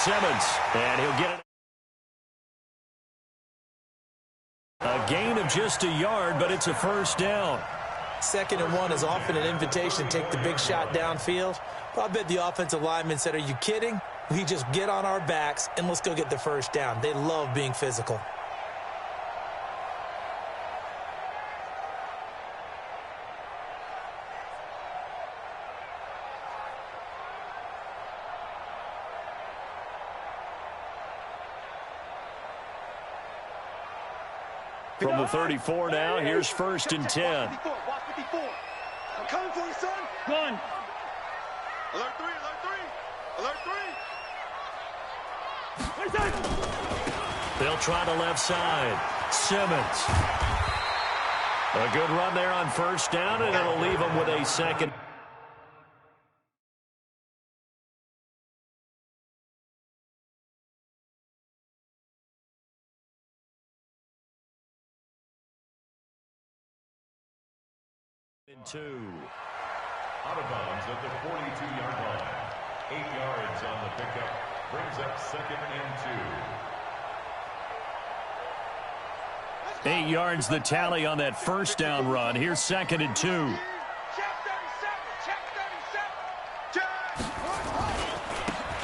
Simmons, and he'll get it. A gain of just a yard, but it's a first down. 2nd and 1 is often an invitation to take the big shot downfield. But I bet the offensive lineman said, are you kidding? We just get on our backs and let's go get the first down. They love being physical. From the 34 now, here's 1st and 10. Watch 54. I'm coming for you, son. Run. Alert 3, alert 3. Alert 3. They'll try the left side. Simmons. A good run there on 1st down, and it'll leave them with a 2nd. And 2. Out of bounds at the 42-yard line. 8 yards on the pickup. Brings up 2nd and 2. 8 yards the tally on that 1st down run. Here's 2nd and 2. Check 37.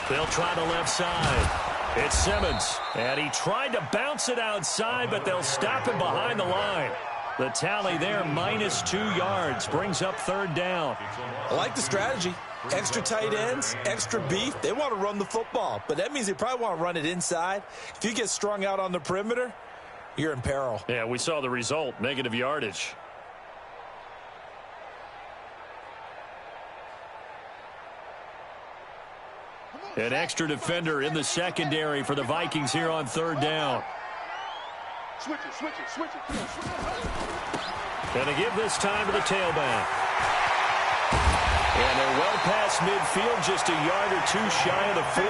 They'll try the left side. It's Simmons. And he tried to bounce it outside, but they'll stop him behind the line. The tally there, minus 2 yards, brings up 3rd down. I like the strategy. Extra tight ends, extra beef. They want to run the football, but that means they probably want to run it inside. If you get strung out on the perimeter, you're in peril. Yeah, we saw the result, negative yardage. An extra defender in the secondary for the Vikings here on 3rd down. Switch it. And they give this time to the tailback. And they're well past midfield, just a yard or 2 shy of the 40.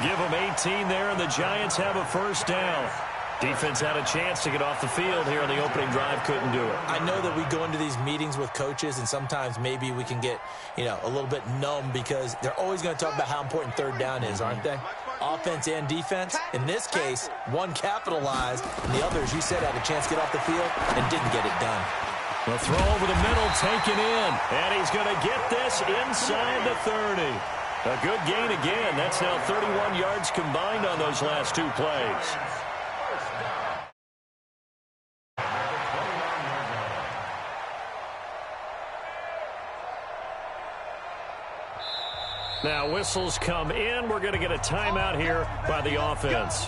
Give them 18 there, and the Giants have a 1st down. Defense had a chance to get off the field here on the opening drive, couldn't do it. I know that we go into these meetings with coaches, and sometimes maybe we can get, a little bit numb because they're always going to talk about how important 3rd down is, aren't they? Offense and defense. In this case, one capitalized, and the other, as you said, had a chance to get off the field and didn't get it done. The throw over the middle, taken in, and he's going to get this inside the 30. A good gain again. That's now 31 yards combined on those last 2 plays. Now whistles come in. We're going to get a timeout here by the offense.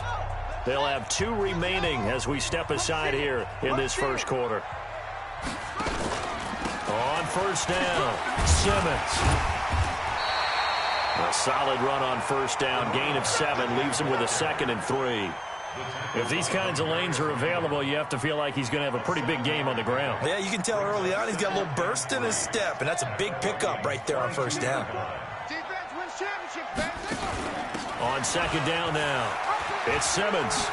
They'll have 2 remaining as we step aside here in this 1st quarter. On 1st down, Simmons. A solid run on 1st down. Gain of 7 leaves him with a 2nd and 3. If these kinds of lanes are available, you have to feel like he's going to have a pretty big game on the ground. Yeah, you can tell early on he's got a little burst in his step, and that's a big pickup right there on 1st down. On 2nd down now, it's Simmons.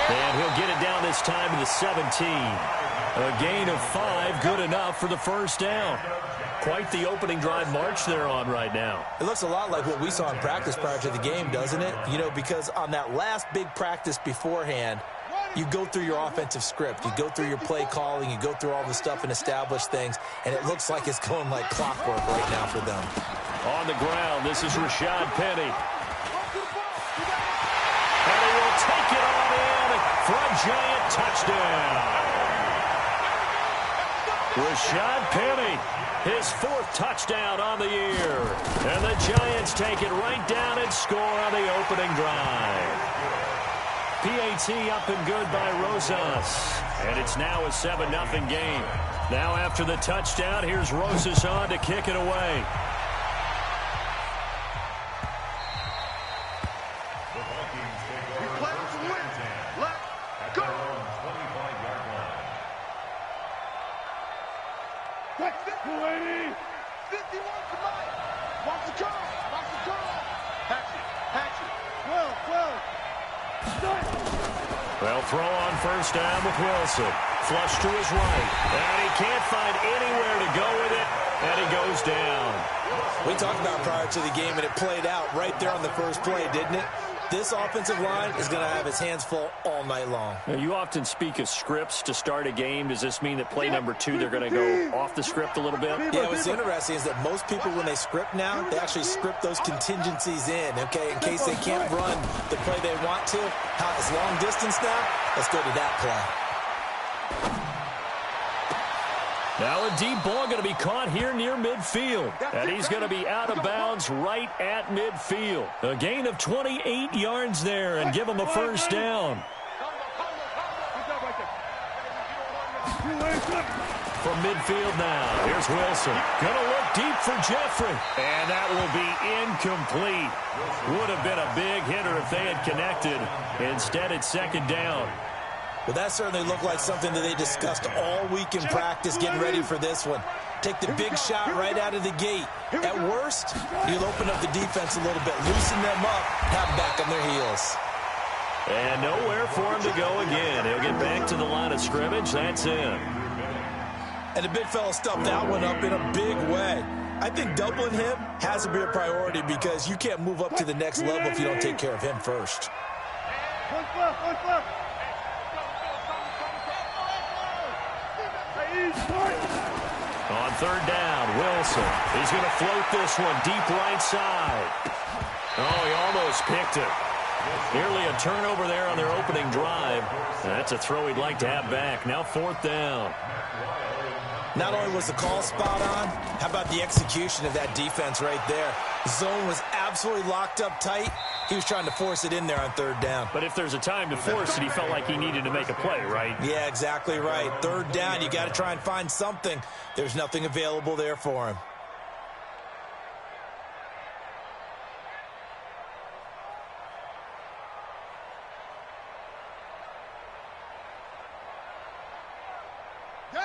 And he'll get it down this time to the 17. A gain of 5, good enough for the 1st down. Quite the opening drive march they're on right now. It looks a lot like what we saw in practice prior to the game, doesn't it? Because on that last big practice beforehand, you go through your offensive script. You go through your play calling. You go through all the stuff and establish things. And it looks like it's going like clockwork right now for them. On the ground, this is Rashad Penny. And he will take it on in for a Giant touchdown. Rashad Penny, his 4th touchdown on the year. And the Giants take it right down and score on the opening drive. PAT up and good by Rosas. And it's now a 7-0 game. Now after the touchdown, here's Rosas on to kick it away. The Vikings take over first and 10 at their own 25-yard line. 280. 51 tonight. Watch the curl. Hatch it. 12. Well, throw on 1st down with Wilson. Flush to his right. And he can't find anywhere to go with it. And he goes down. We talked about prior to the game, and it played out right there on the first play, didn't it? This offensive line is going to have its hands full all night long. Now, you often speak of scripts to start a game. Does this mean that play number 2, they're going to go off the script a little bit? Yeah, what's interesting is that most people, when they script now, they actually script those contingencies in, okay, in case they can't run the play they want to. How it's long distance now? Let's go to that play. Now a deep ball going to be caught here near midfield. And he's going to be out of bounds right at midfield. A gain of 28 yards there and give him a first down. From midfield now, here's Wilson. Going to look deep for Jeffrey. And that will be incomplete. Would have been a big hitter if they had connected. Instead, it's second down. Well, that certainly looked like something that they discussed all week in practice, getting ready for this one. Take the big shot right out of the gate. At worst, you'll open up the defense a little bit, loosen them up, have them back on their heels. And nowhere for him to go again. He'll get back to the line of scrimmage. That's in. And the big fella stuffed that one up in a big way. I think doubling him has to be a priority because you can't move up to the next level if you don't take care of him first. On third down, Wilson. He's going to float this one deep right side. Oh, he almost picked it. Nearly a turnover there on their opening drive. That's a throw he'd like to have back. Now fourth down. Not only was the call spot on, how about the execution of that defense right there? The zone was absolutely locked up tight. He was trying to force it in there on third down. But if there's a time to force it, he felt like he needed to make a play, right? Yeah, exactly right. Third down, you got to try and find something. There's nothing available there for him.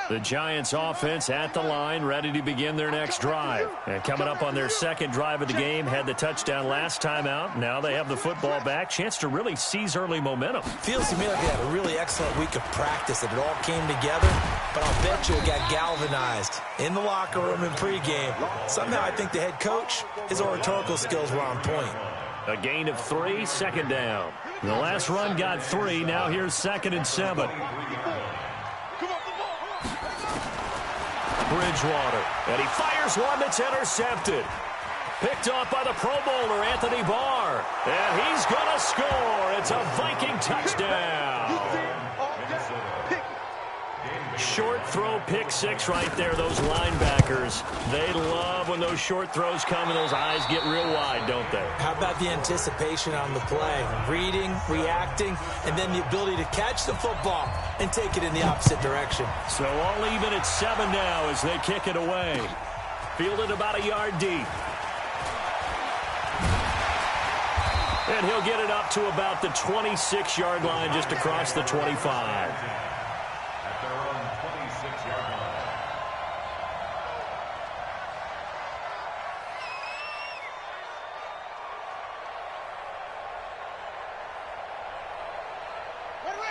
The Giants offense at the line, ready to begin their next drive. And coming up on their second drive of the game, had the touchdown last time out. Now they have the football back. Chance to really seize early momentum. Feels to me like they had a really excellent week of practice, that it all came together. But I'll bet you it got galvanized in the locker room in pregame. Somehow I think the head coach, his oratorical skills were on point. A gain of 3, second down. The last run got 3. Now here's 2nd and 7. Bridgewater, and he fires one that's intercepted. Picked off by the Pro Bowler, Anthony Barr. And he's going to score. It's a Viking touchdown. Short throw, pick 6 right there. Those linebackers, they love when those short throws come and those eyes get real wide, don't they? How about the anticipation on the play? Reading, reacting, and then the ability to catch the football and take it in the opposite direction. So all even at 7 now as they kick it away. Fielded about a yard deep. And he'll get it up to about the 26-yard line, just across the 25.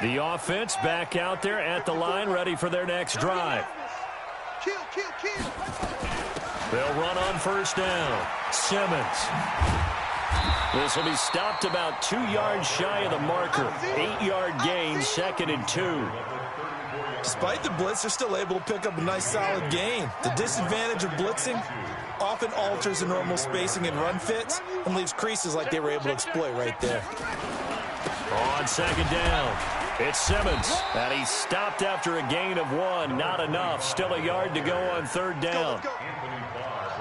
The offense back out there at the line, ready for their next drive. They'll run on first down. Simmons. This will be stopped about 2 yards shy of the marker. 8-yard gain, 2nd and 2. Despite the blitz, they're still able to pick up a nice solid gain. The disadvantage of blitzing often alters the normal spacing and run fits and leaves creases like they were able to exploit right there. On second down, it's Simmons. And he stopped after a gain of 1. Not enough. Still a yard to go on third down.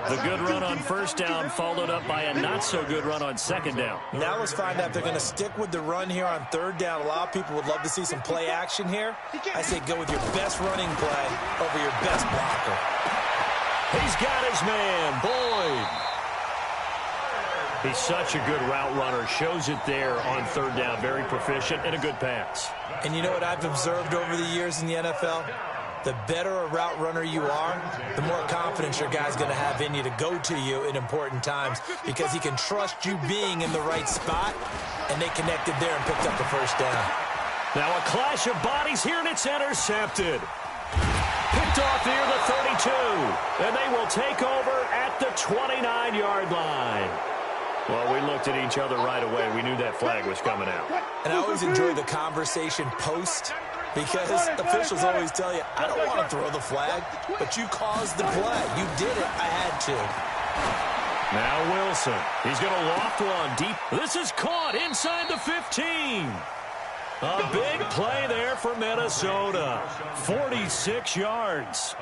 The good run on first down followed up by a not-so-good run on second down. Now let's find out if they're going to stick with the run here on third down. A lot of people would love to see some play action here. I say go with your best running play over your best blocker. He's got his man, Boyd. He's such a good route runner. Shows it there on third down. Very proficient and a good pass. And you know what I've observed over the years in the NFL? The better a route runner you are, the more confidence your guy's going to have in you to go to you in important times because he can trust you being in the right spot, and they connected there and picked up the first down. Now a clash of bodies here, and it's intercepted. Picked off near the 32. And they will take over at the 29-yard line. Well, we looked at each other right away. We knew that flag was coming out. And I always enjoy the conversation post, because officials always tell you, I don't want to throw the flag, but you caused the play. You did it. I had to. Now Wilson. He's going to loft one deep. This is caught inside the 15. A big play there for Minnesota. 46 yards.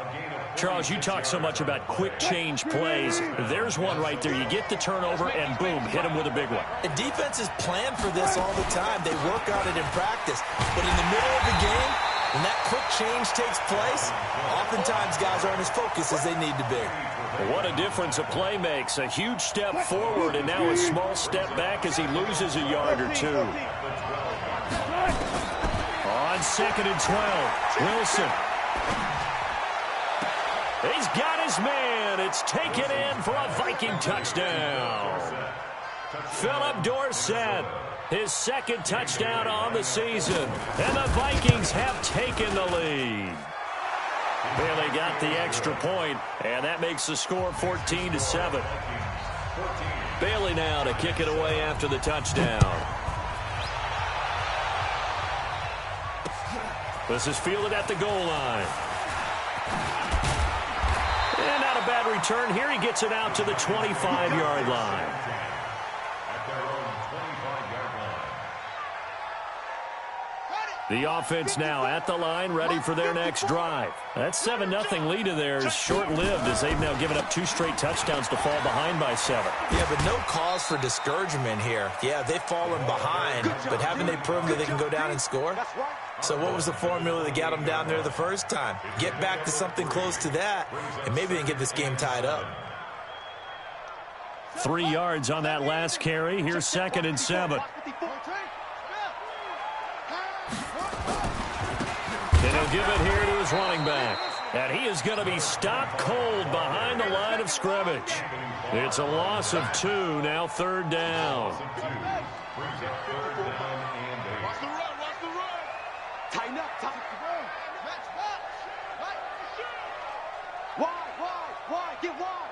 Charles, you talk so much about quick change plays. There's one right there. You get the turnover and boom, hit him with a big one. And defenses plan for this all the time. They work on it in practice. But in the middle of the game, when that quick change takes place, oftentimes guys aren't as focused as they need to be. What a difference a play makes. A huge step forward and now a small step back as he loses a yard or two. On 2nd and 12, Wilson. He's got his man. It's taken in for a Viking touchdown. Philip Dorsett, his second touchdown on the season. And the Vikings have taken the lead. Bailey got the extra point, and that makes the score 14-7. Bailey now to kick it away after the touchdown. This is fielded at the goal line. And not a bad return here. He gets it out to the 25-yard line. The offense now at the line, ready for their next drive. That 7-0 lead of theirs is short-lived as they've now given up 2 straight touchdowns to fall behind by 7. Yeah, but no cause for discouragement here. Yeah, they've fallen behind, but haven't they proven that they can go down and score? So what was the formula that got them down there the first time? Get back to something close to that, and maybe they can get this game tied up. 3 yards on that last carry. Here's 2nd and 7. And he'll give it here to his running back. And he is going to be stopped cold behind the line of scrimmage. It's a loss of 2, now 3rd down. Tighten up, wide, get wide.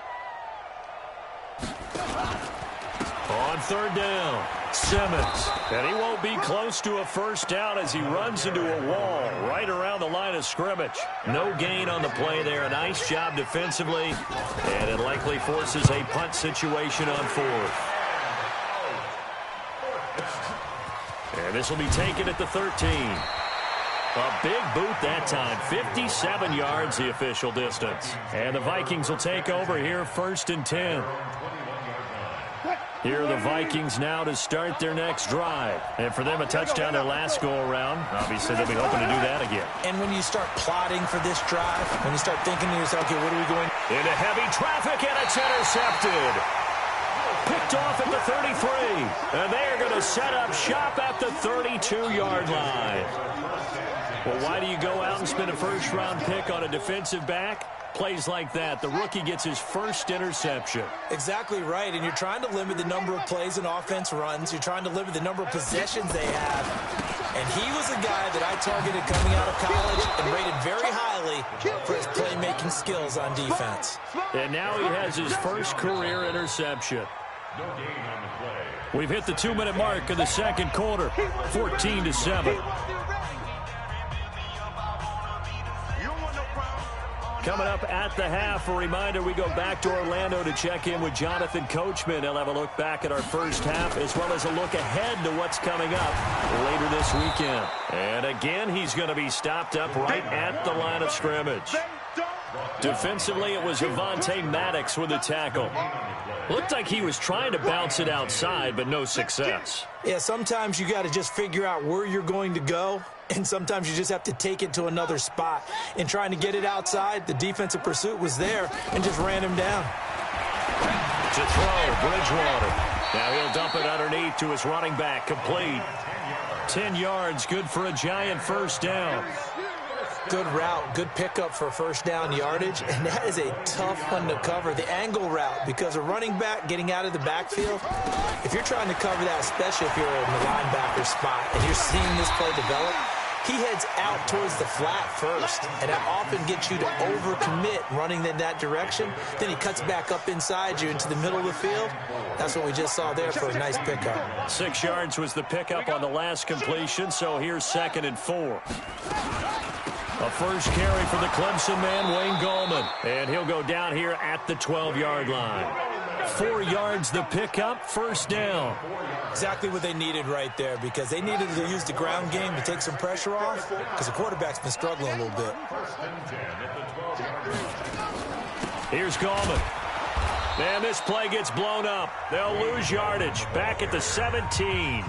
On 3rd down, Simmons. And he won't be close to a first down as he runs into a wall right around the line of scrimmage. No gain on the play there. A nice job defensively. And it likely forces a punt situation on 4th. And this will be taken at the 13. A big boot that time. 57 yards the official distance. And the Vikings will take over here 1st and 10. Here are the Vikings now to start their next drive. And for them, a touchdown their last go-around. Obviously, they'll be hoping to do that again. And when you start plotting for this drive, when you start thinking to yourself, okay, what are we going? Into heavy traffic, and it's intercepted. Picked off at the 33. And they are going to set up shop at the 32-yard line. Well, why do you go out and spend a first-round pick on a defensive back? Plays like that, the rookie gets his first interception. Exactly right, and you're trying to limit the number of plays an offense runs. You're trying to limit the number of possessions they have. And he was a guy that I targeted coming out of college and rated very highly for his playmaking skills on defense. And now he has his first career interception. We've hit the 2-minute mark of the second quarter, 14-7. Coming up at the half, a reminder, we go back to Orlando to check in with Jonathan Coachman. He'll have a look back at our first half as well as a look ahead to what's coming up later this weekend. And again, he's going to be stopped up right at the line of scrimmage. Defensively, it was Avonte Maddox with a tackle. Looked like he was trying to bounce it outside, but no success. Yeah, sometimes you got to just figure out where you're going to go, and sometimes you just have to take it to another spot. In trying to get it outside, the defensive pursuit was there and just ran him down. To throw, Bridgewater. Now he'll dump it underneath to his running back, complete. 10 yards, good for a giant first down. Good route, good pickup for first down yardage, and that is a tough one to cover, the angle route, because a running back getting out of the backfield, if you're trying to cover that, especially if you're in the linebacker spot and you're seeing this play develop, he heads out towards the flat first, and that often gets you to overcommit running in that direction. Then he cuts back up inside you into the middle of the field. That's what we just saw there for a nice pickup. 6 yards was the pickup on the last completion, so here's 2nd and 4. A first carry for the Clemson man, Wayne Gallman, and he'll go down here at the 12-yard line. 4 yards the pickup, first down. Exactly what they needed right there, because they needed to use the ground game to take some pressure off, because the quarterback's been struggling a little bit. Here's Gallman. And this play gets blown up. They'll lose yardage. Back at the 17.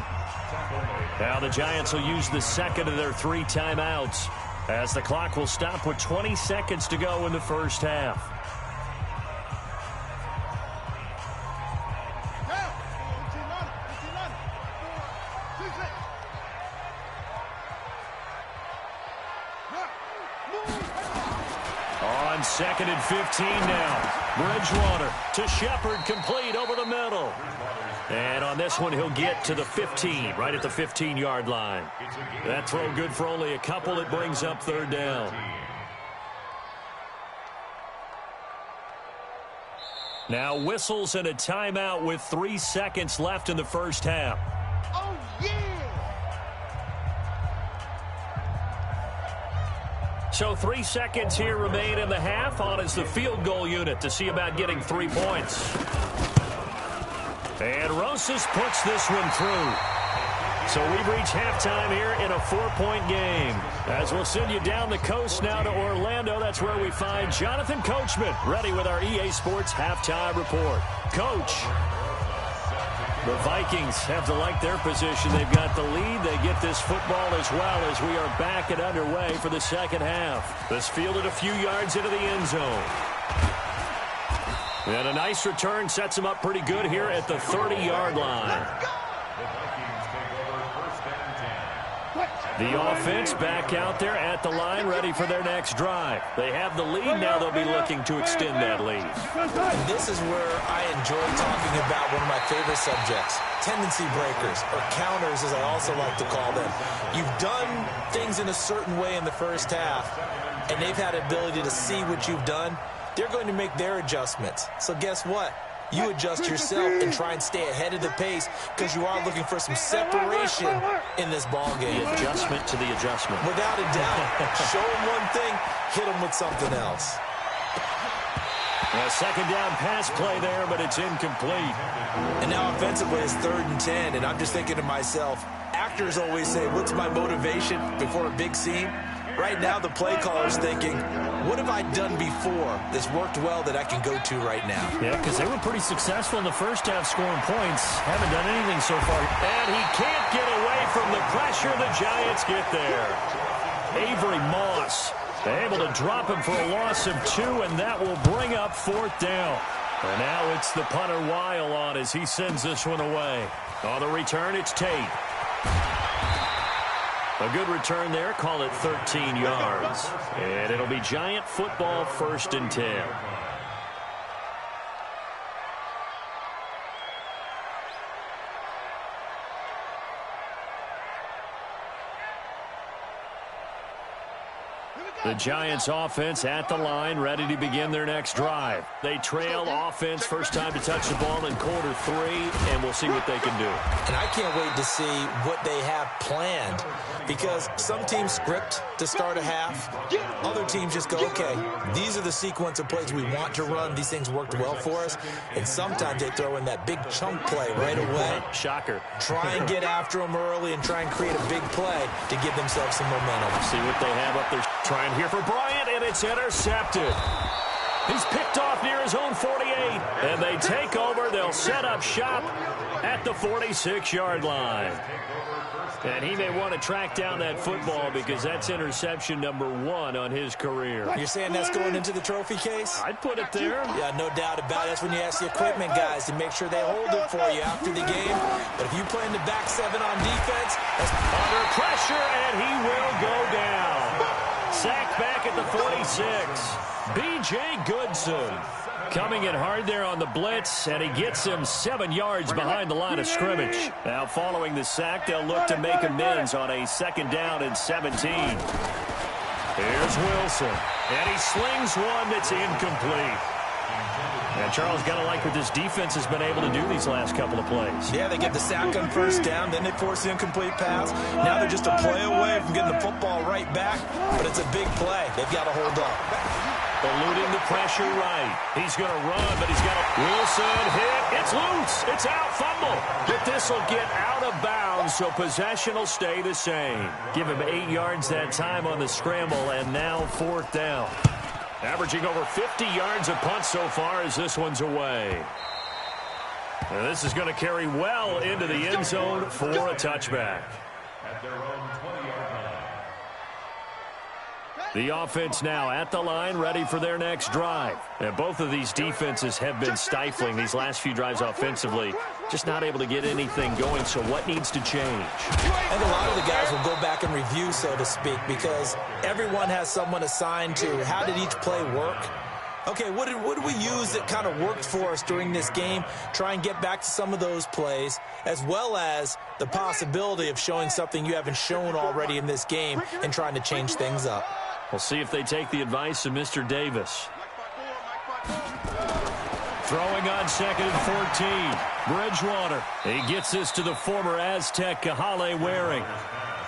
Now the Giants will use the second of their 3 timeouts, as the clock will stop with 20 seconds to go in the first half. On 2nd and 15 now. Bridgewater to Shepard, complete over the middle. And on this one, he'll get to the 15, right at the 15-yard line. That throw good for only a couple. It brings up 3rd down. Now whistles and a timeout with 3 seconds left in the first half. Oh, yeah! So 3 seconds here remain in the half. On is the field goal unit to see about getting 3 points. And Rosas puts this one through. So we've reached halftime here in a 4-point game. As we'll send you down the coast now to Orlando, that's where we find Jonathan Coachman, ready with our EA Sports halftime report. Coach, the Vikings have to like their position. They've got the lead. They get this football as well as we are back and underway for the second half. This fielded a few yards into the end zone. And a nice return sets them up pretty good here at the 30-yard line. The offense back out there at the line, ready for their next drive. They have the lead. Now they'll be looking to extend that lead. And this is where I enjoy talking about one of my favorite subjects, tendency breakers, or counters as I also like to call them. You've done things in a certain way in the first half, and they've had the ability to see what you've done. They're going to make their adjustments. So guess what? You adjust yourself and try and stay ahead of the pace, because you are looking for some separation in this ball game. The adjustment to the adjustment. Without a doubt. Show them one thing, hit them with something else. A second down pass play there, but it's incomplete. And now offensively it's 3rd and 10, and I'm just thinking to myself, actors always say, what's my motivation before a big scene? Right now the play caller's thinking, what have I done before that's worked well that I can go to right now? Yeah, because they were pretty successful in the first half scoring points. Haven't done anything so far. And he can't get away from the pressure. The Giants get there. Avery Moss able to drop him for a loss of 2, and that will bring up 4th down. And now it's the punter Weil on as he sends this one away. On the return, it's Tate. A good return there. Call it 13 yards. And it'll be Giant football, 1st and 10. The Giants offense at the line, ready to begin their next drive. They trail offense, first time to touch the ball in quarter 3, and we'll see what they can do. And I can't wait to see what they have planned, because some teams script to start a half. Other teams just go, okay, these are the sequence of plays we want to run. These things worked well for us. And sometimes they throw in that big chunk play right away. Shocker. Try and get after them early and try and create a big play to give themselves some momentum. See what they have up there. Trying here for Bryant, and it's intercepted. He's picked off near his own 48, and they take over. They'll set up shop at the 46-yard line. And he may want to track down that football because that's interception number 1 on his career. You're saying that's going into the trophy case? I'd put it there. Yeah, no doubt about it. That's when you ask the equipment guys to make sure they hold it for you after the game. But if you play in the back 7 on defense, that's under pressure, and he will go down. Sacked back at the 46. B.J. Goodson. Coming in hard there on the blitz, and he gets him 7 yards behind the line of scrimmage. Now following the sack, they'll look to make amends on a 2nd down and 17. Here's Wilson, and he slings one that's incomplete. And Charles, got to like what this defense has been able to do these last couple of plays. Yeah, they get the sack on 1st down, then they force the incomplete pass. Now they're just a play away from getting the football right back, but it's a big play. They've got to hold up. Eluding the pressure right. He's going to run, but he's got a Wilson hit. It's loose. It's out. Fumble. But this will get out of bounds, so possession will stay the same. Give him 8 yards that time on the scramble, and now 4th down. Averaging over 50 yards a punt so far as this one's away. And this is going to carry well into the end zone for a touchback. At their own 20-yard line. The offense now at the line, ready for their next drive. And both of these defenses have been stifling these last few drives offensively. Just not able to get anything going, so what needs to change? And a lot of the guys will go back and review, so to speak, because everyone has someone assigned to how did each play work. Okay, what did we use that kind of worked for us during this game? Try and get back to some of those plays, as well as the possibility of showing something you haven't shown already in this game and trying to change things up. We'll see if they take the advice of Mr. Davis. Throwing on 2nd and 14. Bridgewater. He gets this to the former Aztec, Kahale Waring.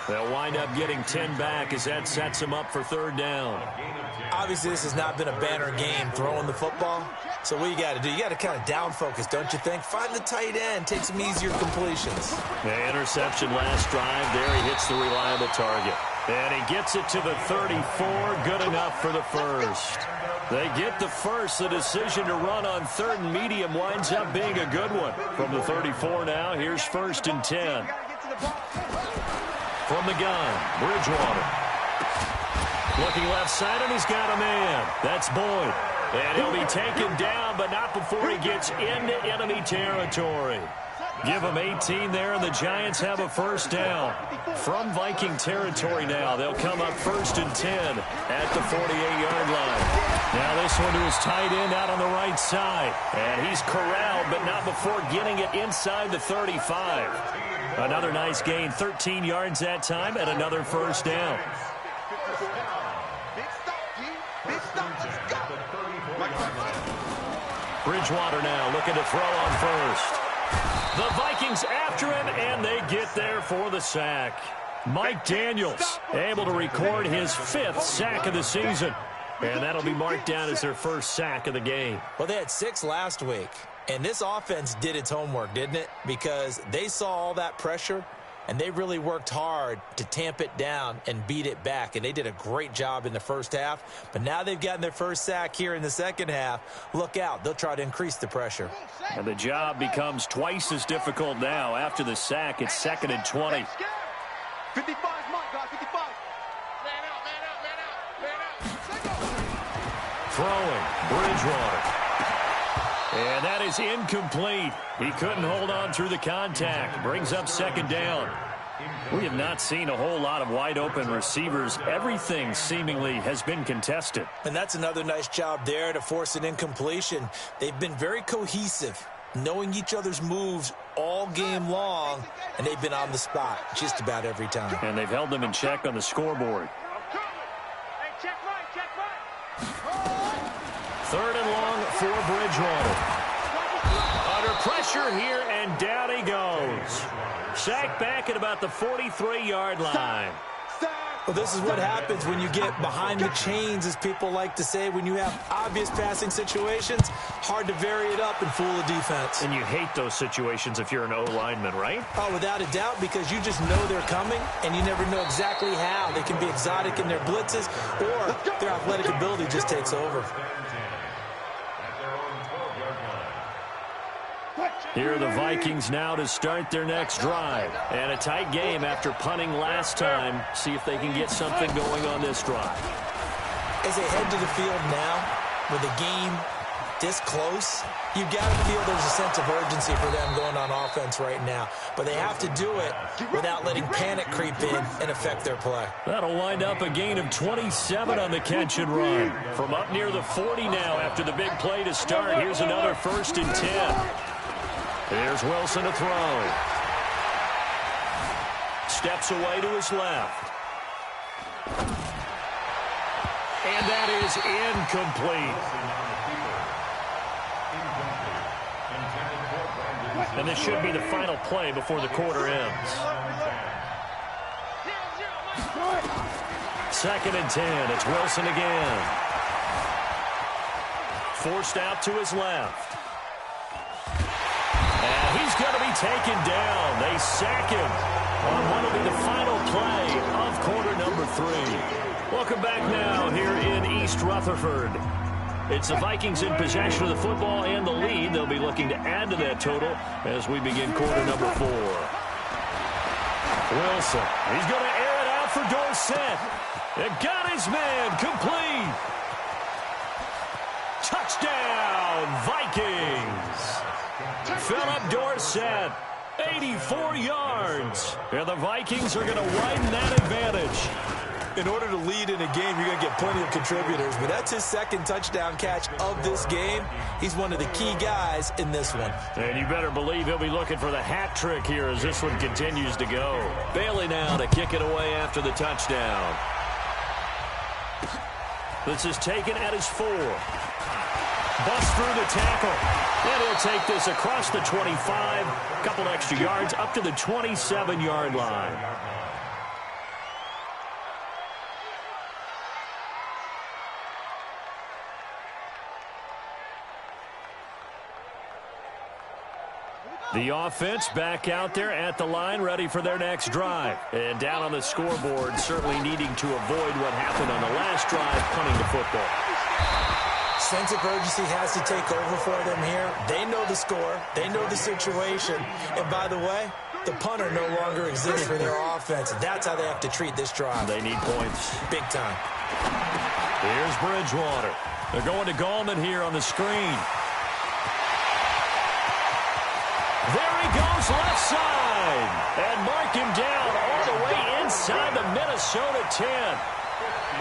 They'll wind up getting 10 back as that sets him up for 3rd down. Obviously, this has not been a banner game throwing the football. So what you got to do, you got to kind of down focus, don't you think? Find the tight end, take some easier completions. The interception last drive. There he hits the reliable target. And he gets it to the 34. Good enough for the 1st. They get the 1st. The decision to run on 3rd and medium winds up being a good one. From the 34 now, here's 1st and 10. From the gun, Bridgewater. Looking left side, and he's got a man. That's Boyd. And he'll be taken down, but not before he gets into enemy territory. Give him 18 there, and the Giants have a 1st down. From Viking territory now, they'll come up 1st and 10 at the 48-yard line. Now this one to his tight end out on the right side. And he's corralled, but not before getting it inside the 35. Another nice gain, 13 yards that time, and another 1st down. Bridgewater now looking to throw on 1st. The Vikings after him, and they get there for the sack. Mike Daniels able to record his 5th sack of the season. And that'll be marked down as their 1st sack of the game. Well, they had 6 last week. And this offense did its homework, didn't it? Because they saw all that pressure, and they really worked hard to tamp it down and beat it back. And they did a great job in the 1st half. But now they've gotten their 1st sack here in the 2nd half. Look out. They'll try to increase the pressure. And the job becomes twice as difficult now. After the sack, it's 2nd and 20. 55, Mike, guys, 55. Man out. Throwing, Bridgewater. And that is incomplete. He couldn't hold on through the contact. Brings up 2nd down. We have not seen a whole lot of wide-open receivers. Everything seemingly has been contested. And that's another nice job there to force an incompletion. They've been very cohesive, knowing each other's moves all game long, and they've been on the spot just about every time. And they've held them in check on the scoreboard. Third and long for Bridgewater. Under pressure here, and down he goes. Sacked back at about the 43-yard line. Well, this is what happens when you get behind the chains, as people like to say. When you have obvious passing situations, hard to vary it up and fool a defense. And you hate those situations if you're an O-lineman, right? Oh, without a doubt, because you just know they're coming, and you never know exactly how. They can be exotic in their blitzes, or their athletic ability just takes over. Here are the Vikings now to start their next drive. And a tight game after punting last time. See if they can get something going on this drive. As they head to the field now with a game this close, you got to feel there's a sense of urgency for them going on offense right now. But they have to do it without letting panic creep in and affect their play. That'll wind up a gain of 27 on the catch and run. From up near the 40 now after the big play to start. Here's another 1st and 10. Here's Wilson to throw. Steps away to his left. And that is incomplete. And this should be the final play before the quarter ends. 2nd and 10. It's Wilson again. Forced out to his left. And he's going to be taken down. They sack him on what will be the final play of quarter number 3. Welcome back now here in East Rutherford. It's the Vikings in possession of the football and the lead. They'll be looking to add to that total as we begin quarter number 4. Wilson, he's going to air it out for Dorsett. It got his man complete. Touchdown, Vikings. Philip Dorsett, 84 yards. And the Vikings are going to widen that advantage. In order to lead in a game, you're going to get plenty of contributors, but that's his 2nd touchdown catch of this game. He's one of the key guys in this one. And you better believe he'll be looking for the hat trick here as this one continues to go. Bailey now to kick it away after the touchdown. This is taken at his 4. Bust through the tackle. And he'll take this across the 25. Couple extra yards up to the 27-yard line. The offense back out there at the line, ready for their next drive. And down on the scoreboard, certainly needing to avoid what happened on the last drive, punting the football. Sense of urgency has to take over for them here. They know the score. They know the situation. And by the way, the punter no longer exists for their offense. That's how they have to treat this drive. They need points. Big time. Here's Bridgewater. They're going to Gallman here on the screen. There he goes left side. And mark him down all the way inside the Minnesota 10.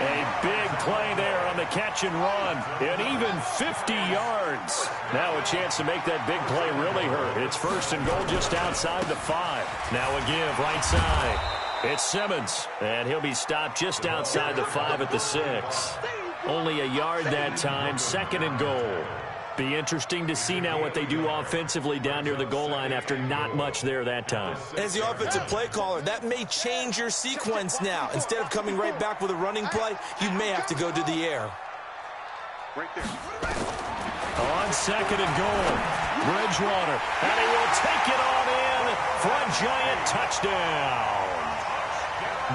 A big play there on the catch and run. And even 50 yards. Now a chance to make that big play really hurt. It's 1st and goal just outside the 5. Now a give right side. It's Simmons. And he'll be stopped just outside the 5 at the 6. Only a yard that time. 2nd and goal. Be interesting to see now what they do offensively down near the goal line after not much there that time. As the offensive play caller, that may change your sequence now. Instead of coming right back with a running play, you may have to go to the air. Right there. On 2nd and goal, Bridgewater, and he will take it on in for a giant touchdown.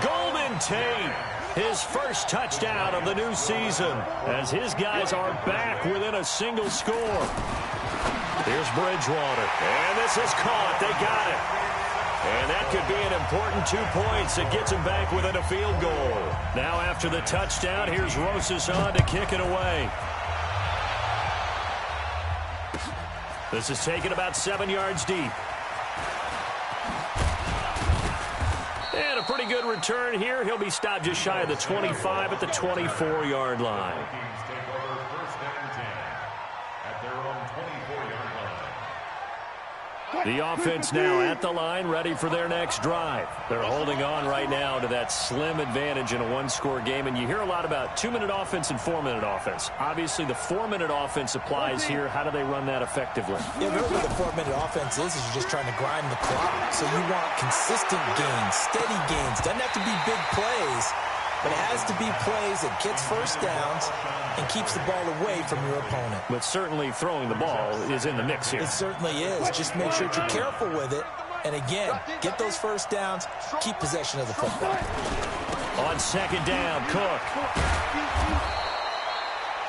Golden Tate. His first touchdown of the new season as his guys are back within a single score. Here's Bridgewater. And this is caught. They got it. And that could be an important 2 points that gets him back within a field goal. Now after the touchdown, here's Rosas on to kick it away. This is taken about 7 yards deep. And a pretty good return here. He'll be stopped just shy of the 25 at the 24-yard line. The offense now at the line, ready for their next drive. They're holding on right now to that slim advantage in a one-score game. And you hear a lot about 2-minute offense and 4-minute offense. Obviously, the 4-minute offense applies here. How do they run that effectively? Yeah, really what the 4-minute offense is you're just trying to grind the clock. So you want consistent gains, steady gains. Doesn't have to be big plays, but it has to be plays that gets first downs and keeps the ball away from your opponent. But certainly throwing the ball is in the mix here. It certainly is. Just make sure you're careful with it. And again, get those first downs, keep possession of the football. On 2nd down, Cook.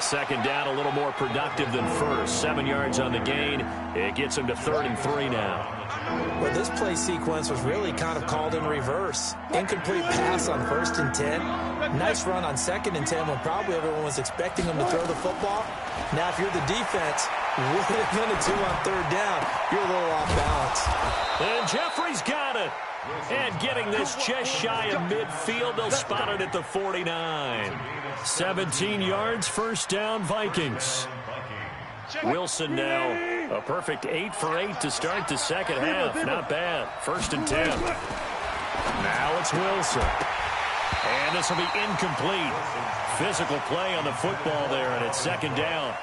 2nd down, a little more productive than first. 7 yards on the gain. It gets him to 3rd and 3 now. Well, this play sequence was really kind of called in reverse. Incomplete pass on 1st and 10. Nice run on 2nd and 10 when probably everyone was expecting him to throw the football. Now, if you're the defense, what are they going to do on third down? You're a little off balance. And Jeffrey's got it. And getting this just shy of midfield, they'll spot it at the 49. 17 yards, first down, Vikings. Wilson now, a perfect 8 for 8 to start the second half. Not bad. 1st and 10. Now it's Wilson. And this will be incomplete. Physical play on the football there, and it's 2nd down.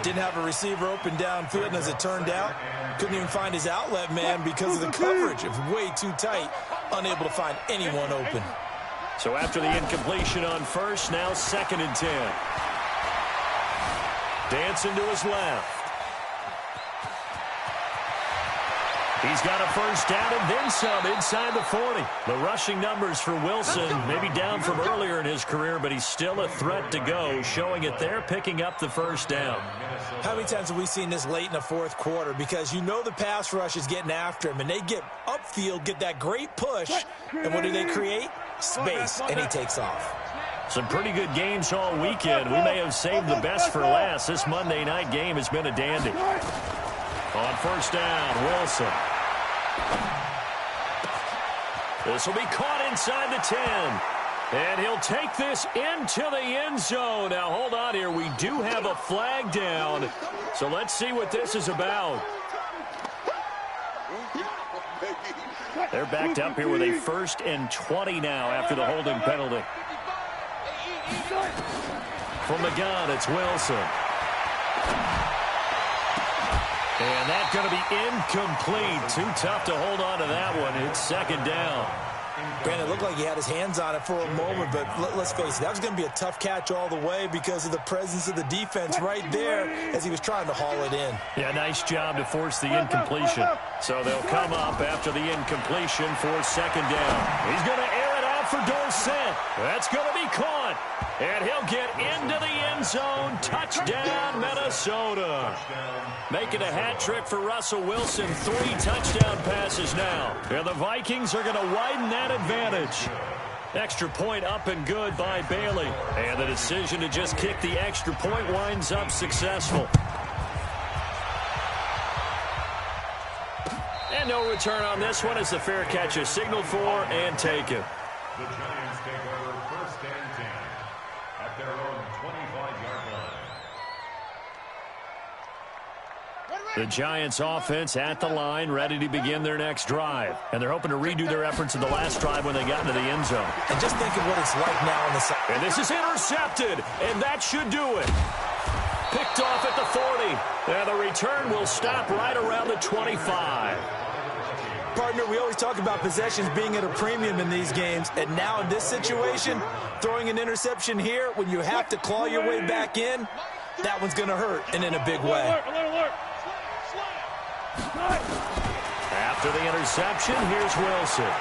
Didn't have a receiver open downfield, and as it turned out, couldn't even find his outlet man because of the coverage. It was way too tight, unable to find anyone open. So after the incompletion on first, now 2nd and 10. Dancing to his left. He's got a 1st down and then some inside the 40. The rushing numbers for Wilson, maybe down from earlier in his career, but he's still a threat to go, showing it there, picking up the 1st down. How many times have we seen this late in the 4th quarter? Because you know the pass rush is getting after him, and they get upfield, get that great push, and what do they create? Space, and he takes off. Some pretty good games all weekend. We may have saved the best for last. This Monday night game has been a dandy. On 1st down, Wilson. This will be caught inside the 10. And he'll take this into the end zone. Now, hold on here. We do have a flag down. So let's see what this is about. They're backed up here with a 1st and 20 now after the holding penalty. From the gun, it's Wilson. And that's going to be incomplete. Too tough to hold on to that one. It's 2nd down. Brandon, it looked like he had his hands on it for a moment, but let's face it, that was going to be a tough catch all the way because of the presence of the defense right there as he was trying to haul it in. Yeah, nice job to force the incompletion. So they'll come up after the incompletion for 2nd down. He's going to air it out for Dorsett. That's going to be caught. And he'll get into the end zone. Touchdown, Minnesota. Making a hat trick for Russell Wilson. 3 touchdown passes now. And the Vikings are going to widen that advantage. Extra point up and good by Bailey. And the decision to just kick the extra point winds up successful. And no return on this one as the fair catch is signaled for and taken. The Giants take over 1st and 10 at their own 25-yard line. The Giants offense at the line, ready to begin their next drive. And they're hoping to redo their efforts in the last drive when they got into the end zone. And just think of what it's like now on the side. And this is intercepted, and that should do it. Picked off at the 40. And the return will stop right around the 25. Partner, we always talk about possessions being at a premium in these games, and now in this situation, throwing an interception here when you have to claw your way back in, that one's going to hurt, and in a big way. After the interception, here's Wilson.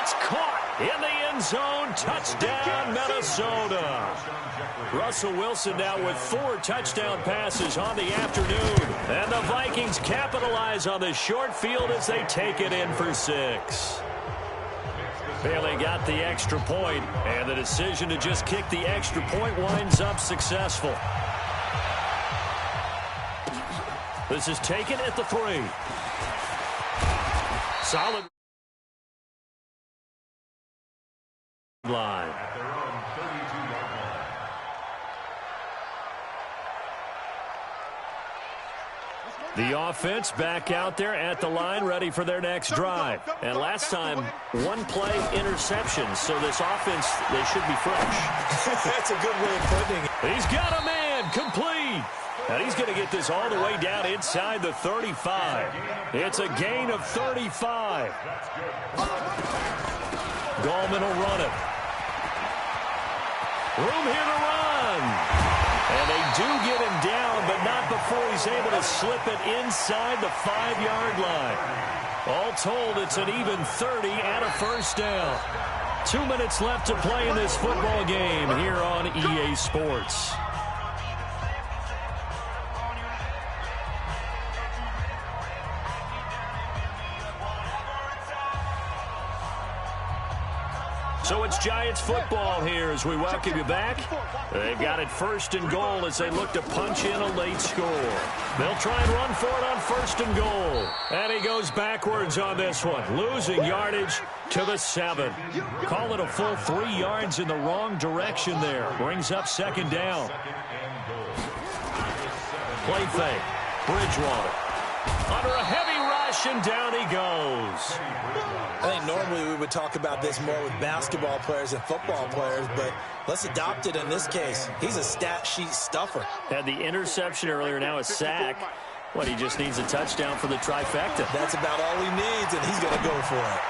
It's caught in the end zone. Touchdown, Minnesota. Russell Wilson now with 4 touchdown passes on the afternoon. And the Vikings capitalize on the short field as they take it in for 6. Bailey got the extra point, and the decision to just kick the extra point winds up successful. This is taken at the 3. Solid line. At their own 32-yard line. The offense back out there at the line, ready for their next drive. And last time, 1-play interception, so this offense, they should be fresh. That's a good way of putting it. He's got a man, complete. And he's going to get this all the way down inside the 35. It's a gain of 35. Gallman will run it. Room here to run. And they do get him down, but not before he's able to slip it inside the 5-yard line. All told, it's an even 30 and a 1st down. 2 minutes left to play in this football game here on EA Sports. So it's Giants football here as we welcome you back. They've got it 1st and goal as they look to punch in a late score. They'll try and run for it on 1st and goal. And he goes backwards on this one, losing yardage to the 7. Call it a full 3 yards in the wrong direction there. Brings up 2nd down. Play fake. Bridgewater. Under a heavy rush, and down he goes. I think normally we would talk about this more with basketball players and football players, but let's adopt it in this case. He's a stat sheet stuffer. Had the interception earlier, now a sack. What, he just needs a touchdown for the trifecta. That's about all he needs, and he's going to go for it.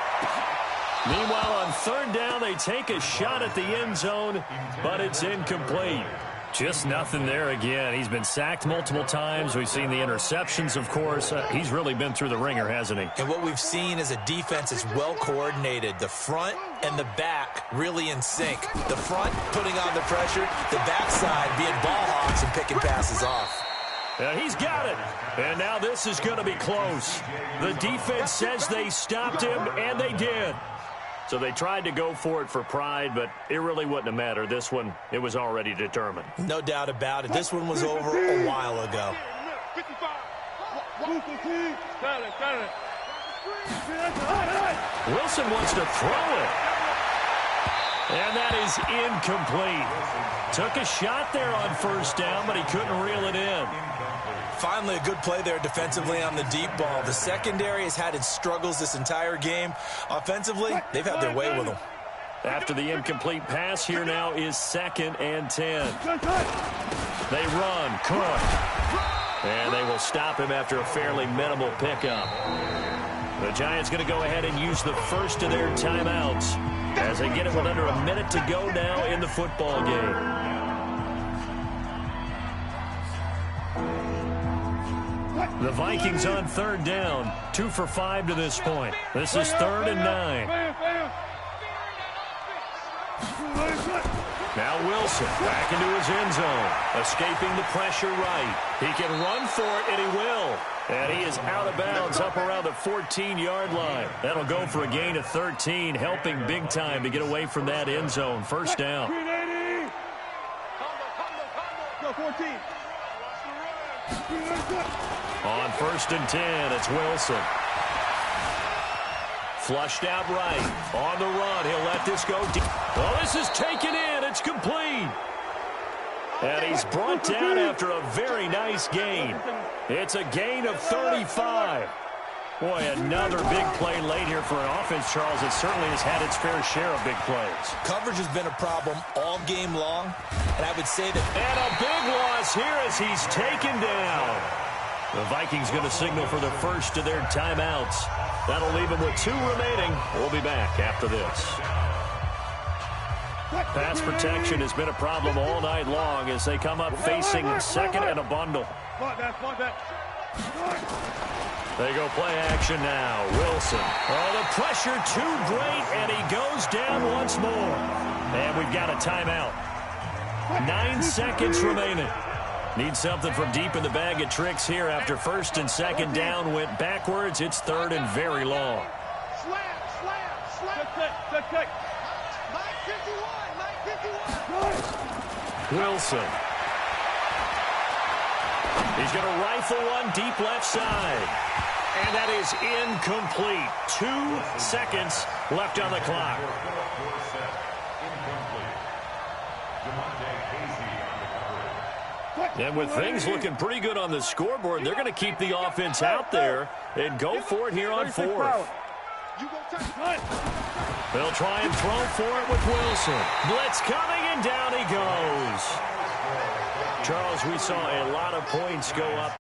Meanwhile, on 3rd down, they take a shot at the end zone, but it's incomplete. Just nothing there again. He's been sacked multiple times. We've seen the interceptions, of course. He's really been through the ringer, hasn't he? And what we've seen is a defense that's well coordinated. The front and the back really in sync. The front putting on the pressure, the backside being ball hawks and picking passes off. And he's got it. And now this is going to be close. The defense says they stopped him, and they did. So they tried to go for it for pride, but it really wouldn't have mattered. This one, it was already determined. No doubt about it. This one was over a while ago. Wilson wants to throw it. And that is incomplete. Took a shot there on 1st down, but he couldn't reel it in. Finally, a good play there defensively on the deep ball. The secondary has had its struggles this entire game. Offensively, they've had their way with them. After the incomplete pass, here now is 2nd and 10. They run, Cook. And they will stop him after a fairly minimal pickup. The Giants going to go ahead and use the first of their timeouts as they get it with under a minute to go now in the football game. The Vikings on 3rd down, 2 for 5 to this point. This is 3rd and 9. Now Wilson back into his end zone, escaping the pressure right. He can run for it, and he will. And he is out of bounds up around the 14-yard line. That'll go for a gain of 13, helping big time to get away from that end zone. 1st down. Go 14. On 1st and 10, it's Wilson. Flushed out right. On the run, he'll let this go deep. Oh, this is taken in. It's complete. And he's brought down after a very nice gain. It's a gain of 35. Boy, another big play late here for an offense, Charles, that certainly has had its fair share of big plays. Coverage has been a problem all game long, and I would say that... And a big loss here as he's taken down. The Vikings going to signal for the first of their timeouts. That'll leave them with 2 remaining. We'll be back after this. Pass protection has been a problem all night long as they come up facing 2nd and a bundle. They go play action now. Wilson. Oh, the pressure too great, and he goes down once more. And we've got a timeout. 9 seconds remaining. Need something from deep in the bag of tricks here after 1st and 2nd down went backwards. It's 3rd and very long. Wilson. He's going to rifle one deep left side. And that is incomplete. 2 seconds left on the clock. And with things looking pretty good on the scoreboard, they're going to keep the offense out there and go for it here on 4th. They'll try and throw for it with Wilson. Blitz coming, and down he goes. Charles, we saw a lot of points go up.